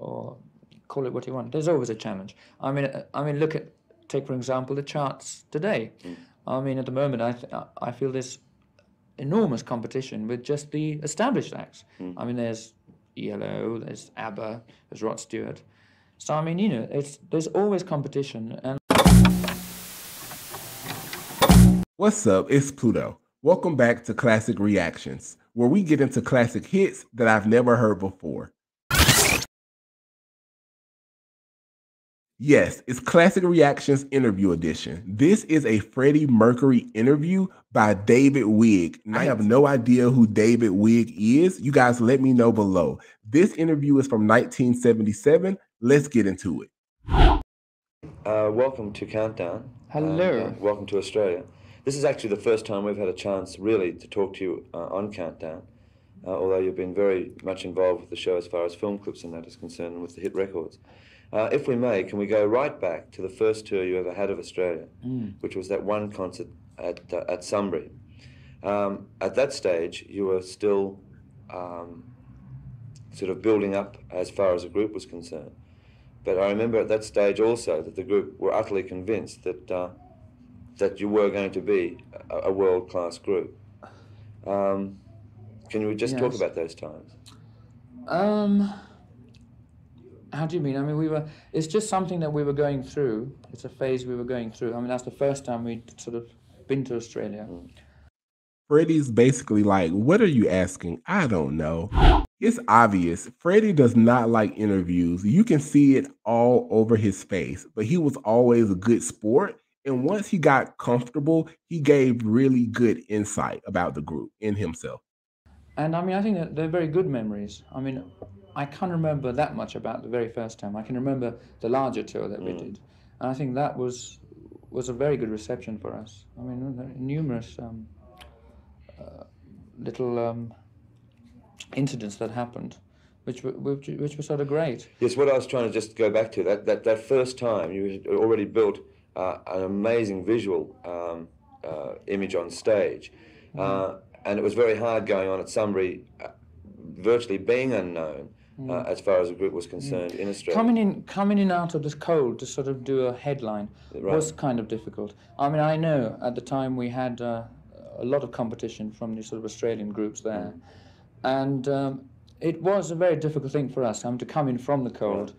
or call it what you want. There's always a challenge. I mean, take for example the charts today. I mean, at the moment, I feel there's enormous competition with just the established acts. I mean, there's ELO, there's ABBA, there's Rod Stewart. So I mean, you know, there's always competition. And what's up? It's Pluto. Welcome back to Classic Reactions, where we get into classic hits that I've never heard before. Yes, it's Classic Reactions Interview Edition. This is a Freddie Mercury interview by David Wigg. I have no idea who David Wigg is. You guys let me know below. This interview is from 1977. Let's get into it. Welcome to Countdown. Hello. And, welcome to Australia. This is actually the first time we've had a chance really to talk to you on Countdown, although you've been very much involved with the show as far as film clips and that is concerned, and with the hit records. If we may, can we go right back to the first tour you ever had of Australia, which was that one concert at Sunbury. At that stage, you were still sort of building up as far as the group was concerned. But I remember at that stage also that the group were utterly convinced that you were going to be a world-class group. Can you just talk about those times? How do you mean? I mean, it's just something that we were going through. It's a phase we were going through. I mean, that's the first time we'd sort of been to Australia. Freddie's basically like, what are you asking? I don't know. It's obvious. Freddie does not like interviews. You can see it all over his face, but he was always a good sport. And once he got comfortable, he gave really good insight about the group and himself. And I mean, I think that they're very good memories. I mean, I can't remember that much about the very first time. I can remember the larger tour that we did. And I think that was a very good reception for us. I mean, there are numerous little incidents that happened, which were sort of great. Yes, what I was trying to just go back to, that first time you had already built an amazing visual image on stage. And it was very hard going on at Sunbury, virtually being unknown as far as the group was concerned in Australia. Coming in out of this cold to sort of do a headline was kind of difficult. I mean, I know at the time we had a lot of competition from the sort of Australian groups there. And it was a very difficult thing for us to come in from the cold.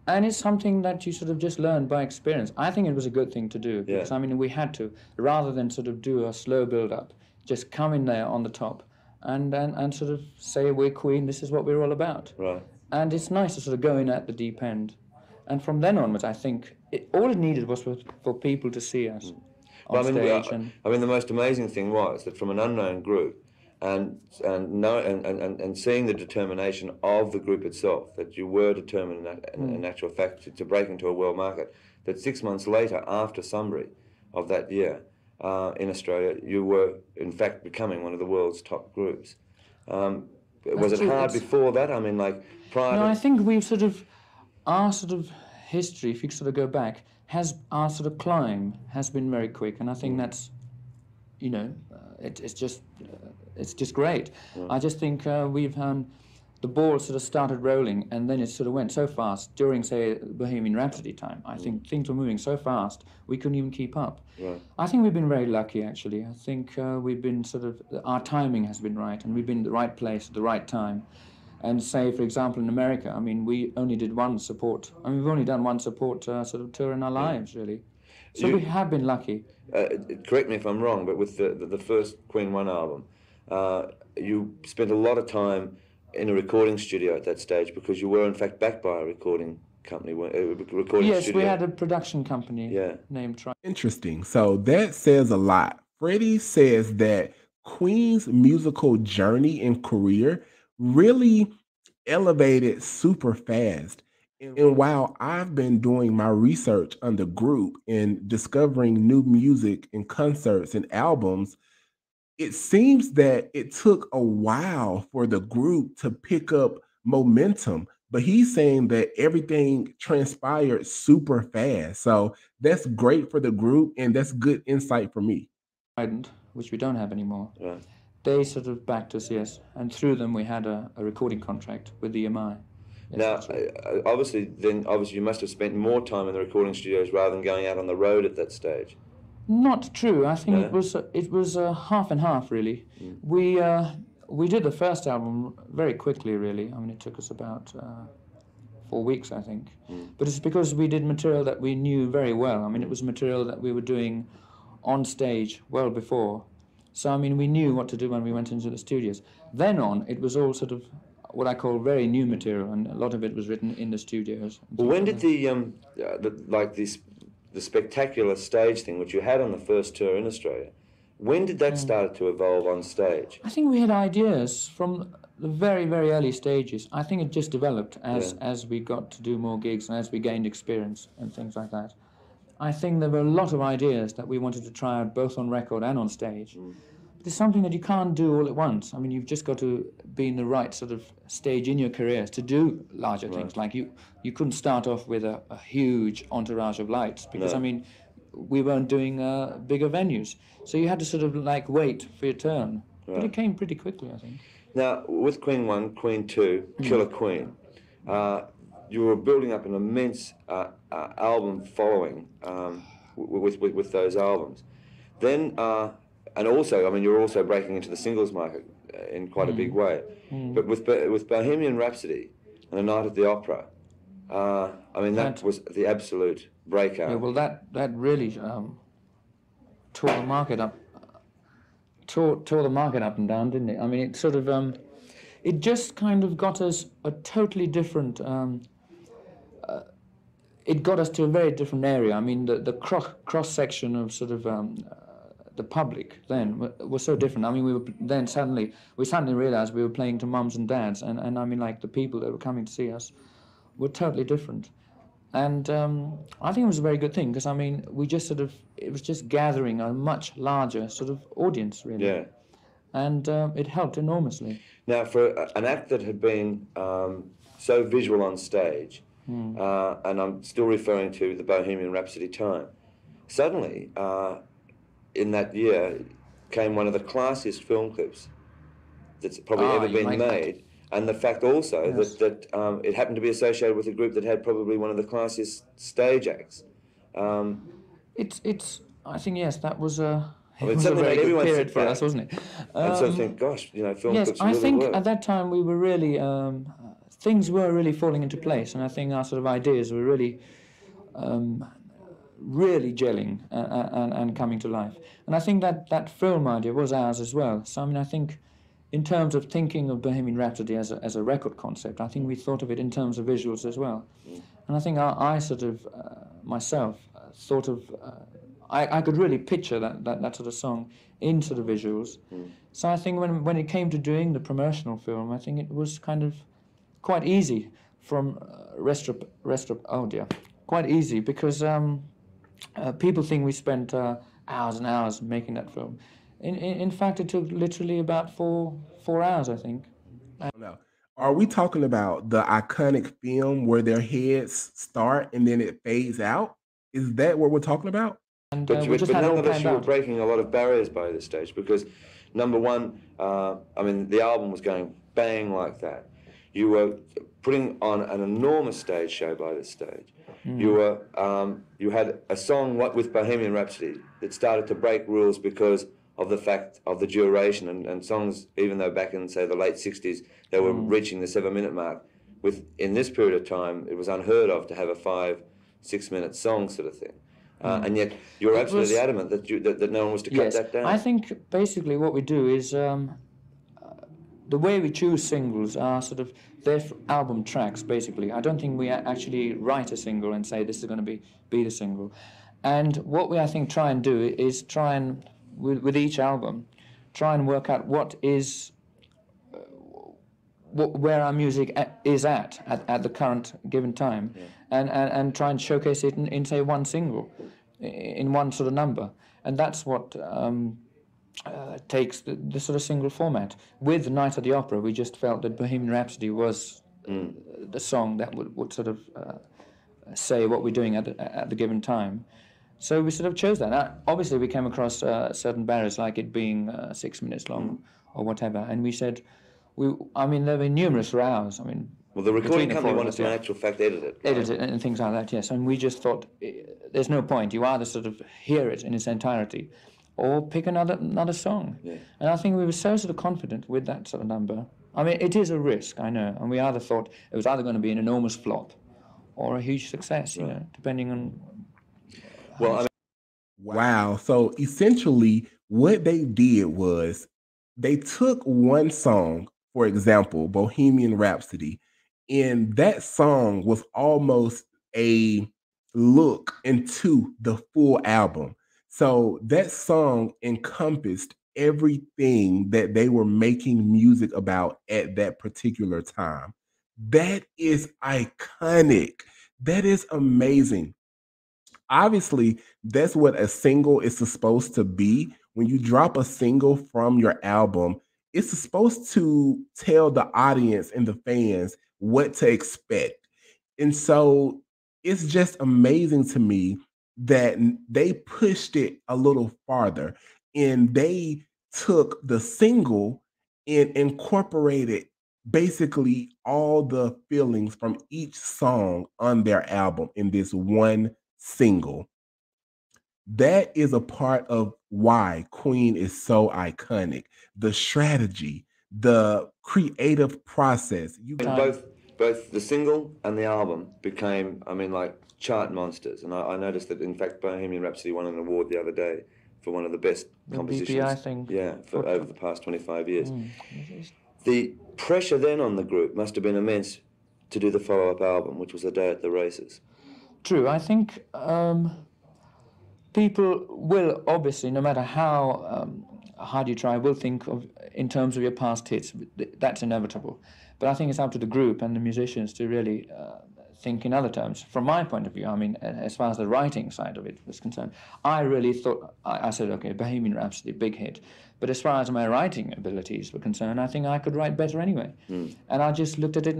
And it's something that you sort of just learn by experience. I think it was a good thing to do, because I mean, we had to, rather than sort of do a slow build-up, just come in there on the top and sort of say, we're Queen, this is what we're all about. Right. And it's nice to sort of go in at the deep end. And from then onwards, I think all it needed was for people to see us on stage. I mean, the most amazing thing was that from an unknown group, and seeing the determination of the group itself, that you were determined in actual fact to break into a world market, that 6 months later, after Sunbury of that year, in Australia, you were in fact becoming one of the world's top groups. Was it hard before that? I mean, like prior No, I think we've sort of, our sort of history, if you sort of go back, our sort of climb has been very quick, and I think that's, you know, it's just great. I just think we've the ball sort of started rolling, and then it sort of went so fast during, say, Bohemian Rhapsody time. I think things were moving so fast we couldn't even keep up. I think we've been very lucky, actually. I think we've been sort of, our timing has been right, and we've been in the right place at the right time. And say, for example, in America, I mean, we only did one support. I mean, we've only done one support sort of tour in our lives, really. So we have been lucky. Correct me if I'm wrong, but with the first Queen 1 album, you spent a lot of time in a recording studio at that stage, because you were in fact backed by a recording company, Yes, we had a production company named Tri. Interesting. So that says a lot. Freddie says that Queen's musical journey and career really elevated super fast. And while I've been doing my research on the group and discovering new music and concerts and albums, it seems that it took a while for the group to pick up momentum, but he's saying that everything transpired super fast. So that's great for the group, and that's good insight for me. Which we don't have anymore. They sort of backed us, yes, and through them we had a recording contract with the EMI. Now, obviously you must have spent more time in the recording studios rather than going out on the road at that stage. Not true. I think No? it was half and half, really. We did the first album very quickly, really. I mean, it took us about 4 weeks, I think. But it's because we did material that we knew very well. I mean, it was material that we were doing on stage well before. So, I mean, we knew what to do when we went into the studios. Then on, it was all sort of what I call very new material, and a lot of it was written in the studios. Well, when did the spectacular stage thing, which you had on the first tour in Australia, when did that start to evolve on stage? I think we had ideas from the very, very early stages. I think it just developed as we got to do more gigs and as we gained experience and things like that. I think there were a lot of ideas that we wanted to try out both on record and on stage. But it's something that you can't do all at once. I mean, you've just got to be in the right sort of stage in your careers to do larger things. Like you couldn't start off with a huge entourage of lights because, I mean, we weren't doing bigger venues. So you had to sort of like wait for your turn. But it came pretty quickly, I think. Now, with Queen 1, Queen 2, Killer Queen, you were building up an immense album following with those albums. Then, and also, I mean, you're also breaking into the singles market in quite a big way. But with Bohemian Rhapsody and A Night at the Opera, I mean, that was the absolute breakout. Yeah, well, that really tore the market up. Tore the market up and down, didn't it? I mean, it sort of, it just kind of got us a totally different, it got us to a very different area. I mean, the cross-section of sort of the public then was so different. I mean, we suddenly realized we were playing to mums and dads, and I mean, like, the people that were coming to see us were totally different. And I think it was a very good thing, because, I mean, we just sort of, it was just gathering a much larger sort of audience, really. Yeah. And it helped enormously. Now, for an act that had been so visual on stage, and I'm still referring to the Bohemian Rhapsody time, suddenly, in that year, came one of the classiest film clips that's probably ever been made. And the fact also that it happened to be associated with a group that had probably one of the classiest stage acts. I think, yes, that was a... I mean, it was a very good period for back us, wasn't it? And so think, gosh, you know, film clips I really think work. at that time we were really, things were really falling into place, and I think our sort of ideas were really, really gelling and coming to life. And I think that film idea was ours as well. So, I mean, I think in terms of thinking of Bohemian Rhapsody as a record concept, I think we thought of it in terms of visuals as well. And I think I sort of, myself, thought of... I could really picture that sort of song in sort of visuals. So I think when it came to doing the promotional film, I think it was kind of quite easy from quite easy, because people think we spent hours and hours making that film. In fact, it took literally about four hours, I think. No. Are we talking about the iconic film where their heads start and then it fades out? Is that what we're talking about? And, But nonetheless, you were breaking a lot of barriers by this stage, because, number one, I mean, the album was going bang like that. You were putting on an enormous stage show by this stage. You were, you had a song with Bohemian Rhapsody that started to break rules because of the fact of the duration, and songs, even though back in, say, the late 60s, they were reaching the 7-minute mark. In this period of time, it was unheard of to have a 5-6 minute song sort of thing. And yet you're absolutely adamant that no one was to cut that down. I think basically what we do is the way we choose singles are sort of their album tracks, basically. I don't think we actually write a single and say this is going to be the single. And what we, I think, try and do is try and, with each album, try and work out what is... where our music is at the current given time, and try and showcase it in say one single, in one sort of number, and that's what takes the sort of single format. With Night at the Opera, we just felt that Bohemian Rhapsody was the song that would sort of say what we're doing at the given time. So we sort of chose that. Now, obviously, we came across certain barriers, like it being 6 minutes long or whatever, and we said. I mean, there were numerous rows. I mean, Well, the recording between the company four of wanted us, to, in actual fact, edit it. edit it and things like that, yes. And we just thought, there's no point. You either sort of hear it in its entirety or pick another song. Yeah. And I think we were so sort of confident with that sort of number. I mean, it is a risk, I know. And we either thought it was either going to be an enormous flop or a huge success, you know, depending on... Well, I mean, Wow. So essentially, what they did was they took one song, for example, Bohemian Rhapsody, and that song was almost a look into the full album. So that song encompassed everything that they were making music about at that particular time. That is iconic. That is amazing. Obviously, that's what a single is supposed to be. When you drop a single from your album, it's supposed to tell the audience and the fans what to expect. And so it's just amazing to me that they pushed it a little farther and they took the single and incorporated basically all the feelings from each song on their album in this one single. That is a part of why Queen is so iconic. The strategy, the creative process. both the single and the album became, I mean, like chart monsters. And I noticed that, in fact, Bohemian Rhapsody won an award the other day for one of the best compositions. BPI thing. Yeah, for over the past 25 years. The pressure then on the group must have been immense to do the follow-up album, which was A Day at the Races. True. I think people will obviously, no matter how hard you try, will think of in terms of your past hits. That's inevitable. But I think it's up to the group and the musicians to really think in other terms. From my point of view, I mean, as far as the writing side of it was concerned, I really thought, I said, okay, Bohemian Rhapsody, big hit. But as far as my writing abilities were concerned, I think I could write better anyway. And I just looked at it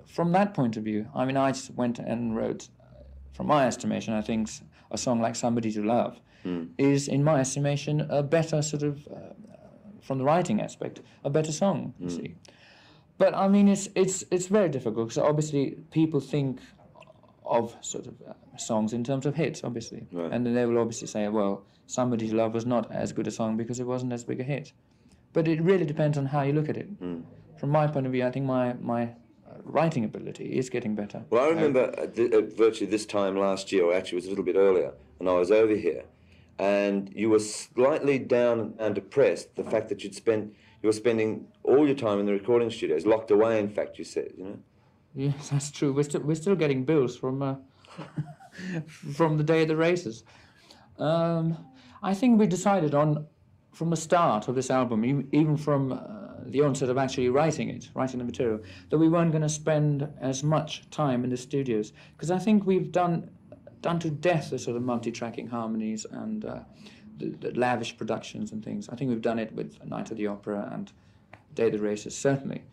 from that point of view. I mean, I just went and wrote, from my estimation, I think a song like Somebody to Love is, in my estimation, a better sort of, from the writing aspect, a better song, you see. But I mean, it's very difficult because obviously people think of sort of songs in terms of hits, obviously, and then they will obviously say, well, Somebody to Love was not as good a song because it wasn't as big a hit. But it really depends on how you look at it. From my point of view, I think my writing ability is getting better. Well, I remember virtually this time last year, or actually it was a little bit earlier, and I was over here, and you were slightly down and depressed, the fact that you were spending all your time in the recording studios, locked away, in fact, you said, you know? Yes, that's true. We're still getting bills from from the day of the races. I think we decided from the start of this album, even from the onset of actually writing the material, that we weren't going to spend as much time in the studios, because I think we've done to death the sort of multi-tracking harmonies and the lavish productions and things. I think we've done it with Night of the Opera and Day of the Races, certainly.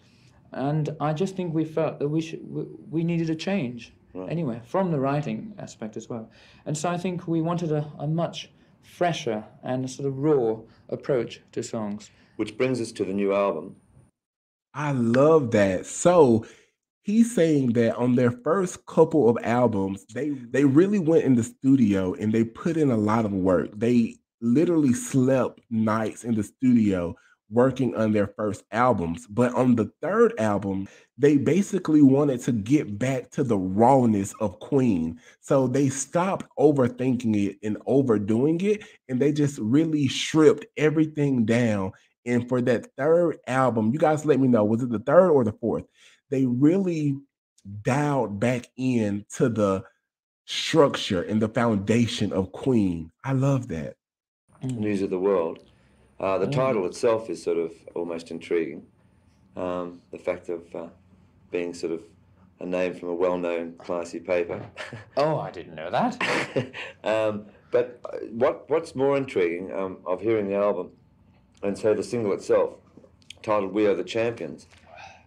And I just think we felt that we needed a change, anyway, from the writing aspect as well. And so I think we wanted a much fresher and a sort of raw approach to songs. Which brings us to the new album. I love that. So he's saying that on their first couple of albums, they really went in the studio and they put in a lot of work. They literally slept nights in the studio working on their first albums. But on the third album, they basically wanted to get back to the rawness of Queen. So they stopped overthinking it and overdoing it, and they just really stripped everything down. And for that third album, you guys let me know, was it the third or the fourth? They really dialed back in to the structure and the foundation of Queen. I love that. News of the World. The title itself is sort of almost intriguing. The fact of being sort of a name from a well-known classy paper. Oh, I didn't know that. But what's more intriguing of hearing the album, and so the single itself, titled We Are the Champions,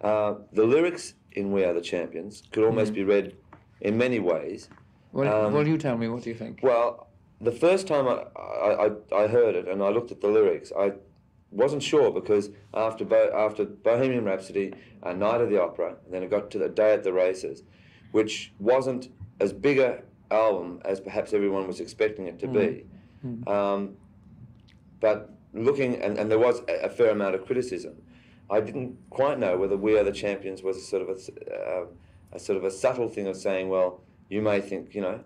the lyrics in We Are the Champions could almost be read in many ways. Well, you tell me, what do you think? Well, the first time I heard it and I looked at the lyrics, wasn't sure, because after Bohemian Rhapsody, Night of the Opera, and then it got to the Day at the Races, which wasn't as big a album as perhaps everyone was expecting it to be. But looking, and there was a fair amount of criticism, I didn't quite know whether We Are the Champions was a sort of a subtle thing of saying, well, you may think, you know.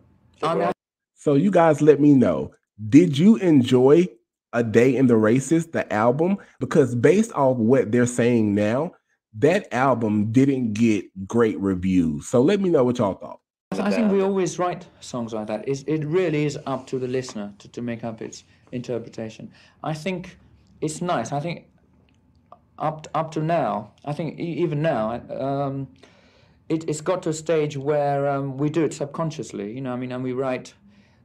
So you guys let me know, did you enjoy A Day in the Races, the album? Because based off what they're saying now, that album didn't get great reviews. So let me know what y'all thought. I think we always write songs like that. It really is up to the listener to make up its interpretation. I think it's nice. I think up to now, I think even now, it's got to a stage where we do it subconsciously, you know. I mean, and we write,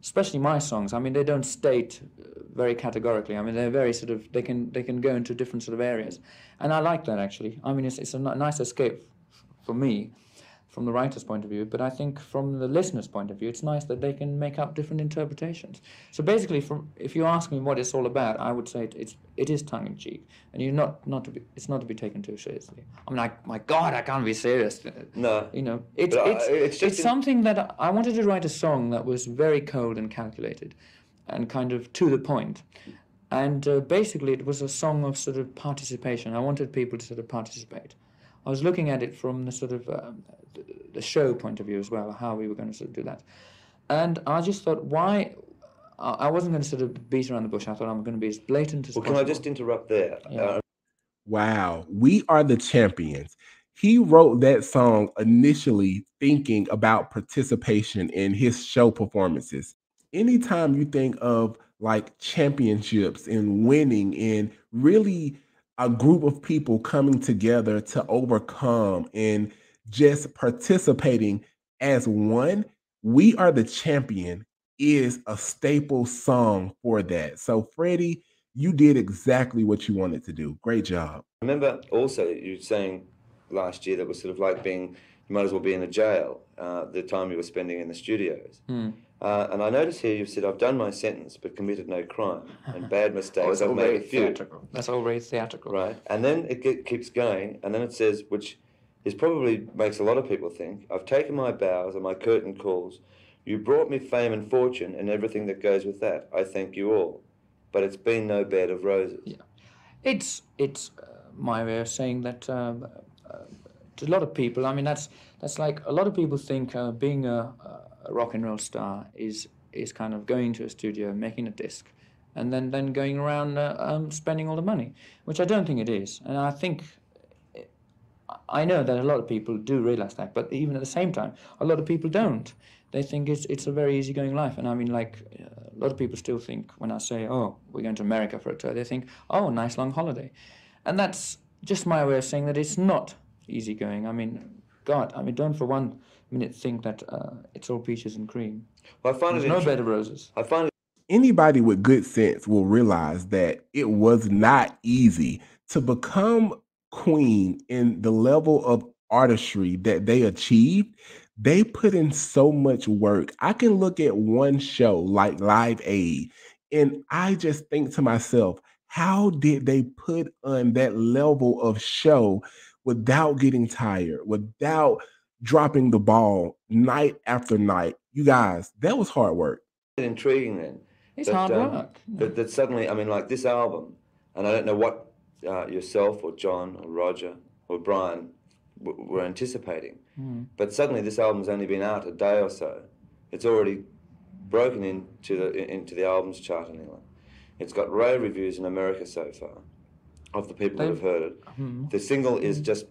especially my songs. I mean, they don't state very categorically. I mean, they're very sort of, they can go into different sort of areas, and I like that actually. I mean, it's a nice escape for me, from the writer's point of view, but I think from the listener's point of view, it's nice that they can make up different interpretations. So basically, if you ask me what it's all about, I would say it is tongue-in-cheek, and it's not to be taken too seriously. I'm like, my God, I can't be serious. No. You know, it's something that I wanted to write a song that was very cold and calculated, and kind of to the point. And basically, it was a song of sort of participation. I wanted people to sort of participate. I was looking at it from the sort of the show point of view as well, how we were going to sort of do that. And I just thought, why? I wasn't going to sort of beat around the bush. I thought I'm going to be as blatant as possible. Well, can I just interrupt there? Yeah. Wow, We Are the Champions. He wrote that song initially thinking about participation in his show performances. Anytime you think of like championships and winning and really a group of people coming together to overcome and just participating as one, We Are the Champion is a staple song for that. So Freddie, you did exactly what you wanted to do. Great job. Remember also you saying last year that was sort of like being, you might as well be in a jail, the time you were spending in the studios. And I notice here you've said, I've done my sentence but committed no crime, and bad mistakes I've made a few. Theatrical. That's all very theatrical. Right, and then it keeps going, and then it says, which is probably makes a lot of people think, I've taken my bows and my curtain calls. You brought me fame and fortune and everything that goes with that. I thank you all. But it's been no bed of roses. Yeah, it's my way of saying that to a lot of people. I mean, that's like a lot of people think being a rock and roll star is kind of going to a studio, making a disc, and then going around spending all the money, which I don't think it is. And I think I know that a lot of people do realize that, but even at the same time, a lot of people don't. They think it's a very easygoing life. And I mean, like, a lot of people still think when I say, oh, we're going to America for a tour, they think, oh, nice long holiday. And that's just my way of saying that it's not easygoing. I mean, God, I mean, don't for 1 minute think that it's all peaches and cream. Well, I find There's no bed of roses. I find Anybody with good sense will realize that it was not easy to become Queen in the level of artistry that they achieved. They put in so much work. I can look at one show like Live Aid, and I just think to myself, how did they put on that level of show without getting tired, without dropping the ball night after night? You guys, that was hard work. intriguing then. It's hard work. That suddenly, I mean, like this album, and I don't know what yourself or John or Roger or Brian were anticipating, but suddenly this album's only been out a day or so. It's already broken into the albums chart in England. It's got rave reviews in America so far, of the people that have heard it. The single is just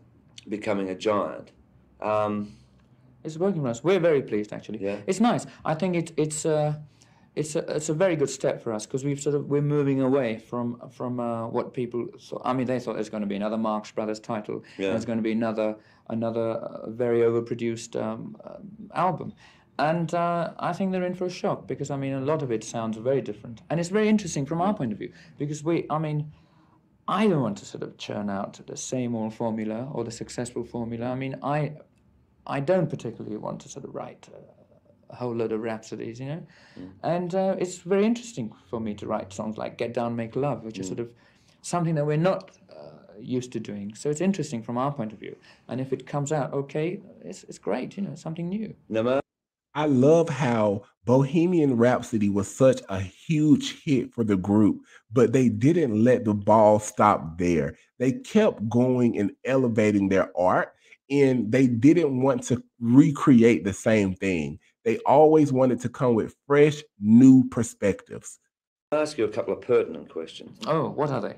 becoming a giant. It's working for us. We're very pleased, actually. Yeah. It's nice. I think it's a very good step for us, because we're moving away from what people thought. I mean, they thought there's going to be another Marx Brothers title. Yeah. There's going to be another very overproduced album. And I think they're in for a shock, because, I mean, a lot of it sounds very different. And it's very interesting from our point of view, because I don't want to sort of churn out the same old formula or the successful formula. I mean, I don't particularly want to sort of write a whole load of rhapsodies, you know? And it's very interesting for me to write songs like Get Down, Make Love, which are sort of something that we're not used to doing. So it's interesting from our point of view. And if it comes out okay, it's great, you know, something new. I love how Bohemian Rhapsody was such a huge hit for the group, but they didn't let the ball stop there. They kept going and elevating their art, and they didn't want to recreate the same thing. They always wanted to come with fresh, new perspectives. I'll ask you a couple of pertinent questions. Oh, what are they?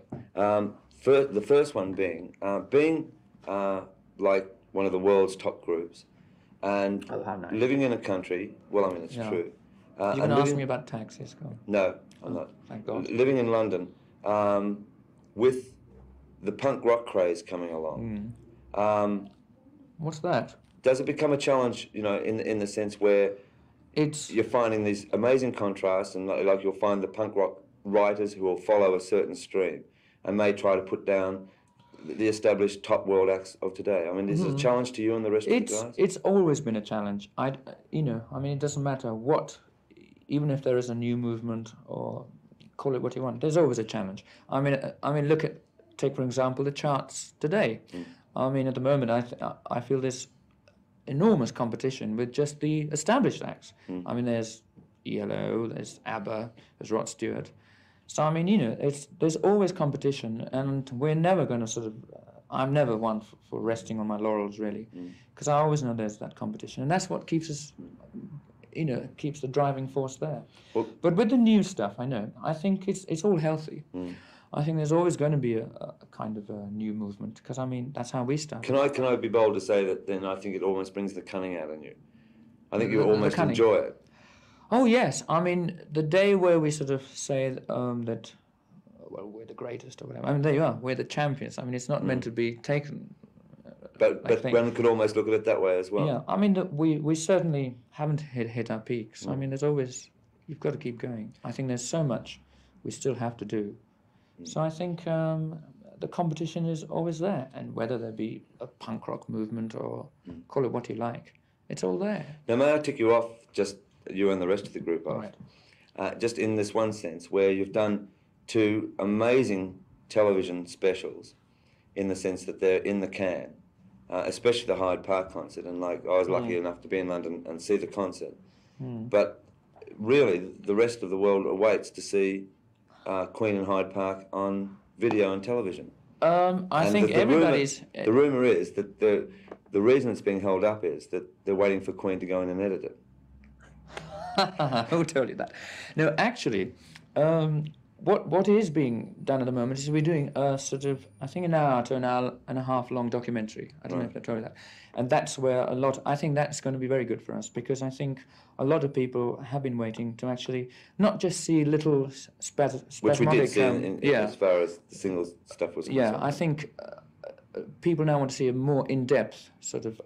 The first one being like one of the world's top groups, and nice. living in a country. Well, I mean, it's true. You're going to ask me about taxis? Go on. No, I'm not. Thank God. Living in London, with the punk rock craze coming along. What's that? Does it become a challenge, you know, in the sense where you're finding these amazing contrasts, and like you'll find the punk rock writers who will follow a certain stream and may try to put down the established top world acts of today. I mean, is it a challenge to you and the rest of the guys? It's always been a challenge. You know, I mean, it doesn't matter what, even if there is a new movement or call it what you want, there's always a challenge. I mean, take for example the charts today. I mean, at the moment, I feel there's enormous competition with just the established acts. I mean, there's ELO, there's ABBA, there's Rod Stewart. So I mean, you know, there's always competition, and we're never going to sort of. I'm never one for resting on my laurels, really, because I always know there's that competition, and that's what keeps us, you know, keeps the driving force there. Well, but with the new stuff, I think it's all healthy. I think there's always going to be a kind of a new movement, because I mean that's how we started. Can I be bold to say that then I think it almost brings the cunning out in you? I think you almost enjoy it. Oh yes, I mean the day where we sort of say that well, we're the greatest or whatever. I mean there you are, we're the champions. I mean it's not meant to be taken. But one could almost look at it that way as well. Yeah, I mean we certainly haven't hit our peaks. I mean there's always, you've got to keep going. I think there's so much we still have to do. So I think the competition is always there, and whether there be a punk rock movement or call it what you like, it's all there. Now may I tick you off, just you and the rest of the group off, just in this one sense, where you've done 2 amazing television specials, in the sense that they're in the can, especially the Hyde Park concert, and like I was lucky enough to be in London and see the concert, but really the rest of the world awaits to see Queen and Hyde Park on video and television. I think everybody's... The rumour is that the reason it's being held up is that they're waiting for Queen to go in and edit it. Who told you that? No, actually, what is being done at the moment is we're doing a sort of, I think, an hour to an hour and a half long documentary. I don't know if I told you that. And that's where I think that's going to be very good for us, because I think a lot of people have been waiting to actually not just see little spasmodic... Which we did see as far as the single stuff was concerned. Yeah, I think people now want to see a more in-depth sort of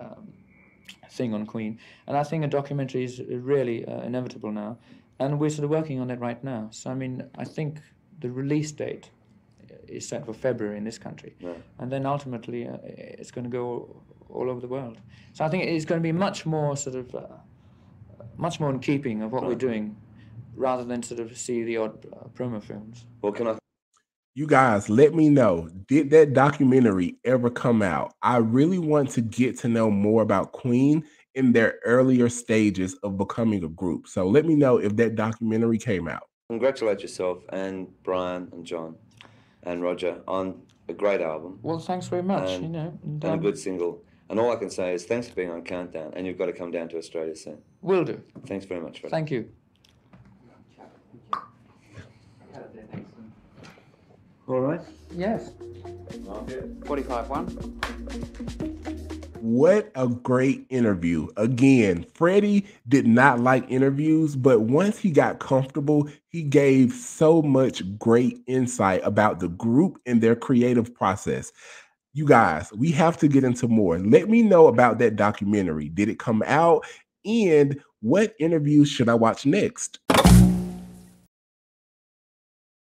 thing on Queen. And I think a documentary is really inevitable now. And we're sort of working on it right now. So, I mean, I think the release date is set for February in this country. Yeah. And then ultimately it's going to go all over the world. So I think it's going to be much more sort of, much more in keeping of what we're doing, rather than sort of see the odd promo films. Well, you guys, let me know, did that documentary ever come out? I really want to get to know more about Queen in their earlier stages of becoming a group. So let me know if that documentary came out. Congratulate yourself and Brian and John and Roger on a great album. Well, thanks very much. And a good single. And all I can say is thanks for being on Countdown, and you've got to come down to Australia soon. Will do. Thanks very much, Freddie. Thank you. All right? Yes. 45-1. What a great interview. Again, Freddie did not like interviews, but once he got comfortable, he gave so much great insight about the group and their creative process. You guys, we have to get into more. Let me know about that documentary. Did it come out? And what interviews should I watch next?